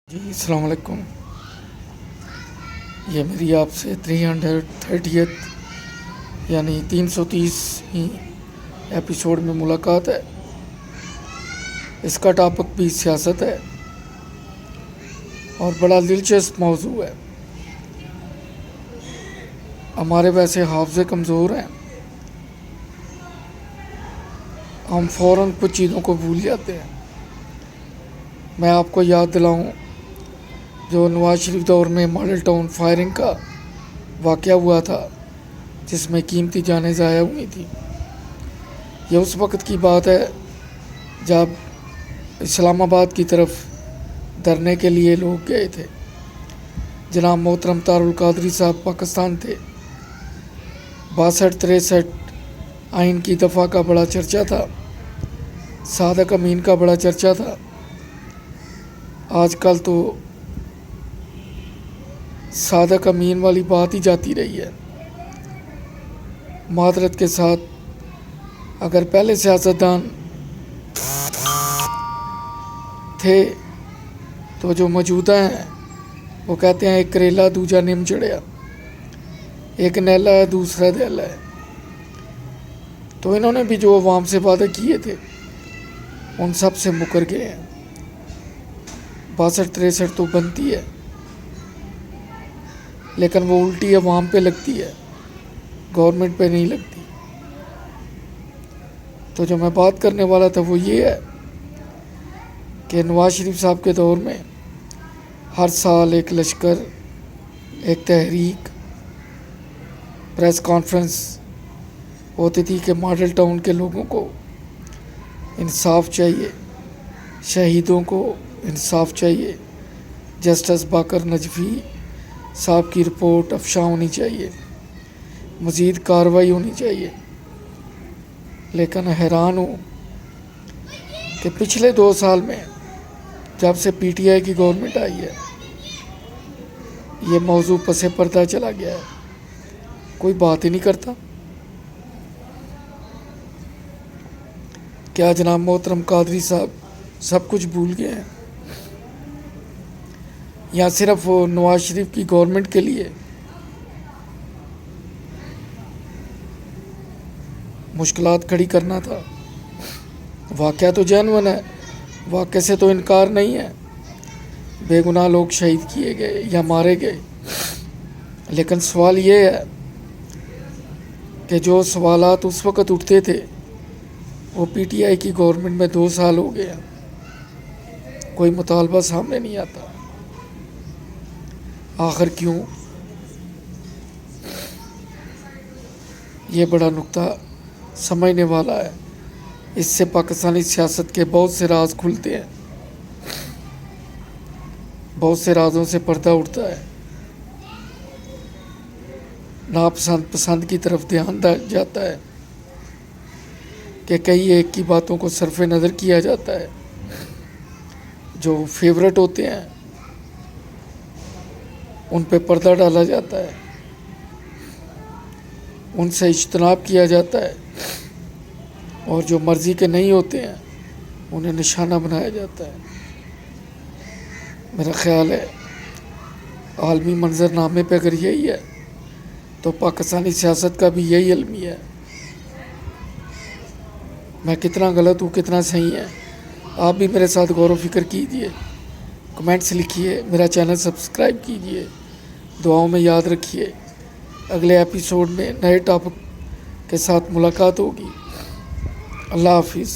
جی السلام علیکم. یہ میری آپ سے 330 یعنی 330 ایپیسوڈ میں ملاقات ہے. اس کا ٹاپک بھی سیاست ہے اور بڑا دلچسپ موضوع ہے. ہمارے ویسے حافظے کمزور ہیں، ہم فوراً کچھ چیزوں کو بھول جاتے ہیں. میں آپ کو یاد دلاؤں جو نواز شریف دور میں ماڈل ٹاؤن فائرنگ کا واقعہ ہوا تھا جس میں قیمتی جانیں ضائع ہوئی تھیں. یہ اس وقت کی بات ہے جب اسلام آباد کی طرف دھرنے کے لیے لوگ گئے تھے. جناب محترم طاہر القادری صاحب پاکستان تھے. 62-63 آئین کی دفعہ کا بڑا چرچا تھا. صادق امین کا بڑا چرچا تھا. آج کل تو صادق امین والی بات ہی جاتی رہی ہے. معذرت کے ساتھ اگر پہلے سیاستدان تھے تو جو موجودہ ہیں وہ کہتے ہیں ایک کریلا دوجا نیم چڑھیا، ایک نیلا ہے دوسرا دیلا ہے. تو انہوں نے بھی جو عوام سے وعدے کیے تھے ان سب سے مکر گئے ہیں. 62-63 تو بنتی ہے لیکن وہ الٹی عوام پہ لگتی ہے، گورنمنٹ پہ نہیں لگتی. تو جو میں بات کرنے والا تھا وہ یہ ہے کہ نواز شریف صاحب کے دور میں ہر سال ایک لشکر، ایک تحریک، پریس کانفرنس ہوتی تھی کہ ماڈل ٹاؤن کے لوگوں کو انصاف چاہیے، شہیدوں کو انصاف چاہیے، جسٹس باقر نجفی صاحب کی رپورٹ افشا ہونی چاہیے، مزید کارروائی ہونی چاہیے. لیکن حیران ہوں کہ پچھلے 2 سال میں جب سے پی ٹی آئی کی گورنمنٹ آئی ہے یہ موضوع پس پردہ چلا گیا ہے. کوئی بات ہی نہیں کرتا. کیا جناب محترم قادری صاحب سب کچھ بھول گئے ہیں یا صرف وہ نواز شریف کی گورنمنٹ کے لیے مشکلات کھڑی کرنا تھا؟ واقعہ تو جینون ہے، واقعے سے تو انکار نہیں ہے. بے گناہ لوگ شہید کیے گئے یا مارے گئے. لیکن سوال یہ ہے کہ جو سوالات اس وقت اٹھتے تھے وہ پی ٹی آئی کی گورنمنٹ میں 2 سال ہو گئے ہیں، کوئی مطالبہ سامنے نہیں آتا. آخر کیوں؟ یہ بڑا نکتہ سمجھنے والا ہے. اس سے پاکستانی سیاست کے بہت سے راز کھلتے ہیں، بہت سے رازوں سے پردہ اٹھتا ہے. ناپسند پسند کی طرف دھیان جاتا ہے کہ کئی ایک کی باتوں کو صرف نظر کیا جاتا ہے. جو فیورٹ ہوتے ہیں ان پہ پردہ ڈالا جاتا ہے، ان سے اجتناب کیا جاتا ہے، اور جو مرضی کے نہیں ہوتے ہیں انہیں نشانہ بنایا جاتا ہے. میرا خیال ہے عالمی منظر نامے پہ اگر یہی ہے تو پاکستانی سیاست کا بھی یہی المیہ ہے. میں کتنا غلط ہوں کتنا صحیح ہے آپ بھی میرے ساتھ غور و فکر کیجیے، کمنٹس لکھیے، میرا چینل سبسکرائب کیجیے، دعاؤں میں یاد رکھیے. اگلے ایپیسوڈ میں نئے ٹاپک کے ساتھ ملاقات ہوگی. اللہ حافظ.